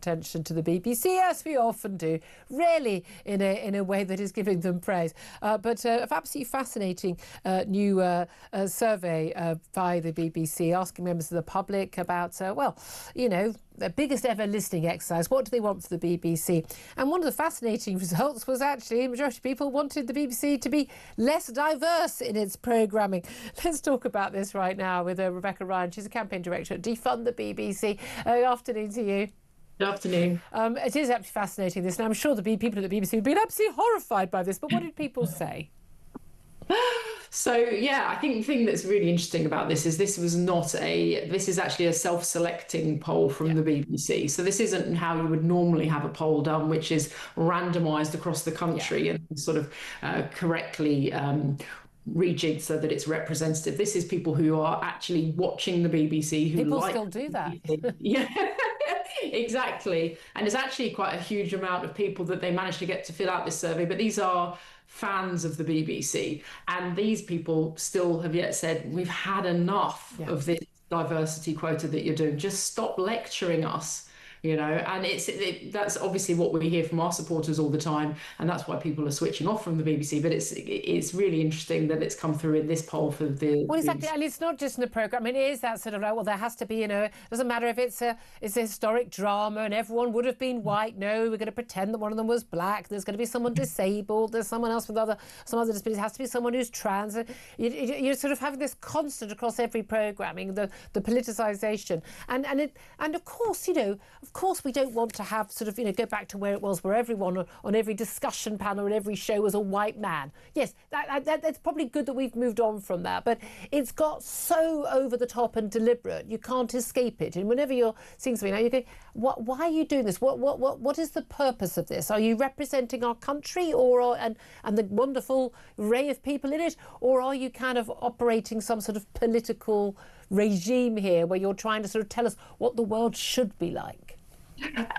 attention to the BBC, as we often do, rarely in a way that is giving them praise. But an absolutely fascinating new survey by the BBC asking members of the public about, the biggest ever listening exercise. What do they want for the BBC? And one of the fascinating results was actually the majority of people wanted the BBC to be less diverse in its programming. Let's talk about this right now with Rebecca Ryan. She's a campaign director at Defund the BBC. Afternoon to you. Good afternoon. It is absolutely fascinating, this, and I'm sure the people at the BBC would be absolutely horrified by this, but what did people say? So, yeah, I think the thing that's really interesting about this is this is actually a self-selecting poll from the BBC. So this isn't how you would normally have a poll done, which is randomised across the country and sort of correctly rejigged so that it's representative. This is people who are actually watching the BBC. People still do that. Yeah. Exactly. And there's actually quite a huge amount of people that they managed to get to fill out this survey, but these are fans of the BBC, and these people still have yet said, we've had enough of this diversity quota that you're doing. Just stop lecturing us. And that's obviously what we hear from our supporters all the time, and that's why people are switching off from the BBC. But it's really interesting that it's come through in this poll for the. Well, exactly, and it's not just in the programme. I mean, it is that sort of like, well, there has to be, it doesn't matter if it's a historic drama and everyone would have been white. No, we're going to pretend that one of them was black. There's going to be someone disabled. There's someone else with some other disabilities. It has to be someone who's trans. You're sort of having this constant across every programming, the politicisation, and of course, we don't want to have sort of, go back to where it was, where everyone on every discussion panel and every show was a white man. Yes, that's probably good that we've moved on from that, but it's got so over the top and deliberate, you can't escape it. And whenever you're seeing something, you go, why are you doing this? What is the purpose of this? Are you representing our country and the wonderful array of people in it, or are you kind of operating some sort of political regime here where you're trying to sort of tell us what the world should be like?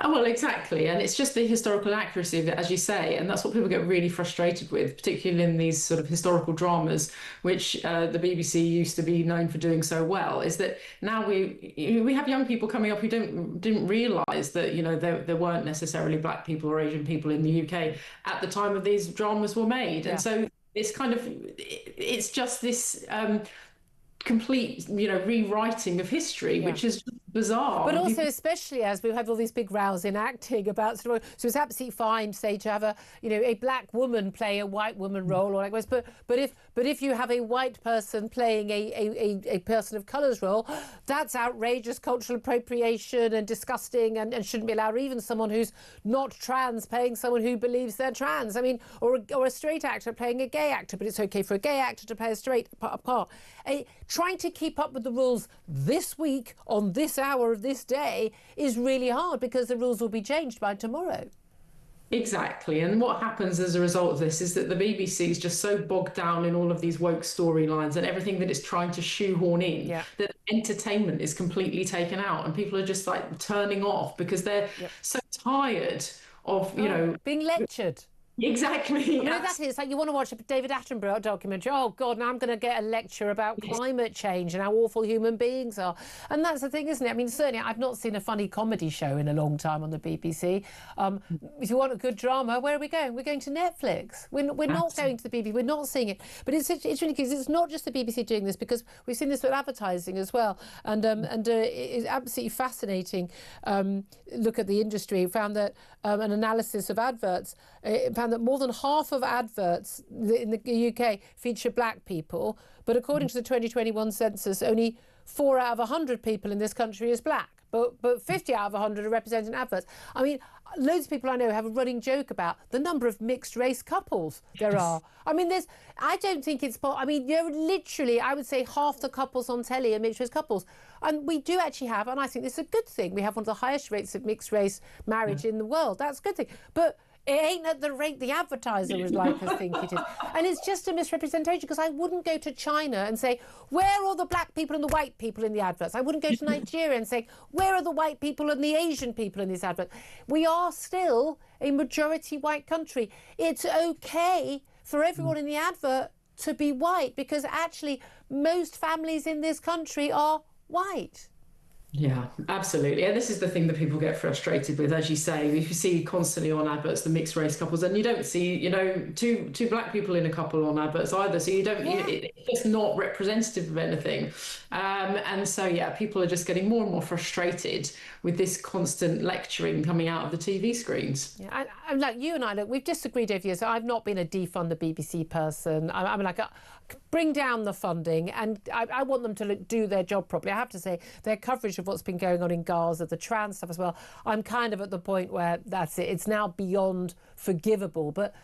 Well, exactly. And it's just the historical inaccuracy of it, as you say. And that's what people get really frustrated with, particularly in these sort of historical dramas, which the BBC used to be known for doing so well, is that now we have young people coming up who didn't realise that, there weren't necessarily black people or Asian people in the UK at the time of these dramas were made. Yeah. And so it's just this complete, rewriting of history, which is bizarre. But also, especially as we've had all these big rows in acting about, so it's absolutely fine, say, to have a black woman play a white woman role or likewise. But if you have a white person playing a person of colour's role, that's outrageous cultural appropriation and disgusting and shouldn't be allowed. Or even someone who's not trans playing someone who believes they're trans. I mean, or a straight actor playing a gay actor, but it's okay for a gay actor to play a straight part. Trying to keep up with the rules this week on this hour of this day is really hard because the rules will be changed by tomorrow. Exactly. And what happens as a result of this is that the BBC is just so bogged down in all of these woke storylines and everything that it's trying to shoehorn in that entertainment is completely taken out and people are just like turning off because they're so tired of, being lectured. Exactly. That is like you want to watch a David Attenborough documentary. Oh God, now I'm going to get a lecture about climate change and how awful human beings are. And that's the thing, isn't it? I mean, certainly I've not seen a funny comedy show in a long time on the BBC. If you want a good drama, where are we going? We're going to Netflix. We're not going to the BBC. We're not seeing it. But it's really because it's not just the BBC doing this, because we've seen this with advertising as well. And it's absolutely fascinating. Look at the industry. Found that an analysis of adverts found that more than half of adverts in the UK feature black people, but according to the 2021 census, only 4 out of 100 people in this country is black. But 50 out of 100 are represented in adverts. I mean, loads of people I know have a running joke about the number of mixed race couples there are. I mean, I don't think it's, literally, I would say half the couples on telly are mixed race couples. And we do actually have, and I think this is a good thing, we have one of the highest rates of mixed race marriage in the world. That's a good thing. But it ain't at the rate the advertiser would like us think it is. And it's just a misrepresentation, because I wouldn't go to China and say, where are the black people and the white people in the adverts? I wouldn't go to Nigeria and say, where are the white people and the Asian people in these adverts? We are still a majority white country. It's okay for everyone in the advert to be white, because actually most families in this country are white. Yeah, absolutely. And this is the thing that people get frustrated with, as you say. If you see constantly on adverts the mixed race couples, and you don't see, two black people in a couple on adverts either. So you don't, it's just not representative of anything. And so, yeah, people are just getting more and more frustrated with this constant lecturing coming out of the TV screens. Yeah, I'm like you and I, look, we've disagreed over years. I've not been a defund the BBC person. I'm like, bring down the funding, and I want them to do their job properly. I have to say, their coverage of what's been going on in Gaza, the trans stuff as well, I'm kind of at the point where that's it. It's now beyond forgivable. But,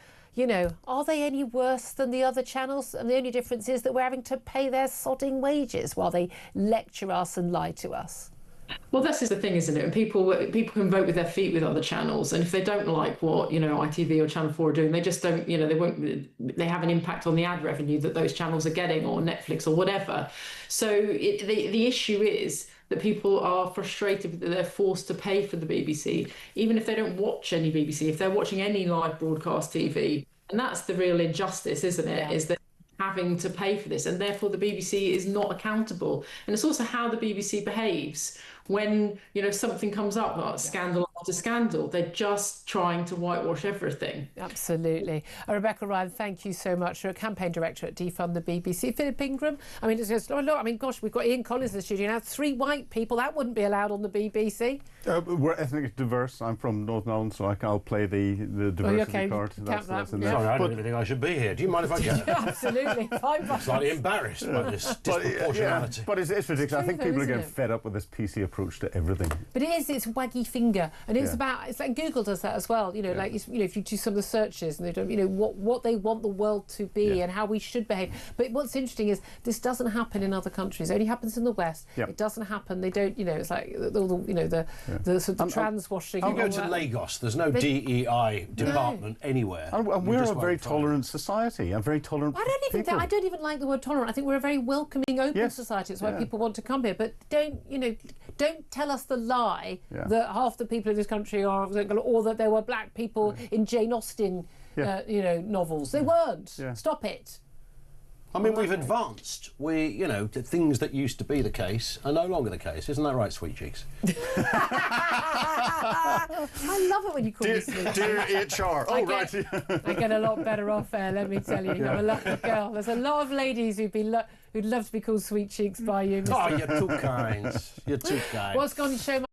are they any worse than the other channels? And the only difference is that we're having to pay their sodding wages while they lecture us and lie to us. Well, this is the thing, isn't it? And people can vote with their feet with other channels, and if they don't like what ITV or Channel 4 are doing, they just don't. They have an impact on the ad revenue that those channels are getting, or Netflix or whatever. So the issue is that people are frustrated that they're forced to pay for the BBC, even if they don't watch any BBC, if they're watching any live broadcast TV. And that's the real injustice, isn't it? Yeah. Is that having to pay for this, and therefore the BBC is not accountable. And it's also how the BBC behaves when something comes up, like scandal after scandal. They're just trying to whitewash everything. Absolutely. Rebecca Ryan, thank you so much. You're a campaign director at Defund the BBC. Philip Ingram, it's just, gosh, we've got Ian Collins in the studio now. 3 white people, that wouldn't be allowed on the BBC. We're ethnically diverse. I'm from Northern Ireland, so I'll play the diversity card. That's Sorry, I don't even think I should be here. Do you mind if I get Absolutely. I'm slightly embarrassed by this disproportionality. But it's ridiculous. I think people are getting fed up with this PC approach to everything. But it's waggy finger, and it's it's like Google does that as well. Like if you do some of the searches, and they don't, what they want the world to be and how we should behave. But what's interesting is this doesn't happen in other countries. It only happens in the West. It doesn't happen. They don't. It's like the sort of trans washing. You go to Lagos. There's no DEI department anywhere. And we're a very tolerant society. A very tolerant. I don't even like the word tolerant. I think we're a very welcoming, open society. It's why people want to come here. But don't tell us the lie that half the people in this country are, or that there were black people in Jane Austen, novels. They weren't. Stop it. I mean, we've advanced. The things that used to be the case are no longer the case. Isn't that right, Sweet Cheeks? I love it when you call me Sweet Cheeks. Dear HR. I get a lot better off air, let me tell you. I'm a lucky girl. There's a lot of ladies who'd love to be called Sweet Cheeks by you, Mr. Oh, you're too kind. You're too kind. What's going to show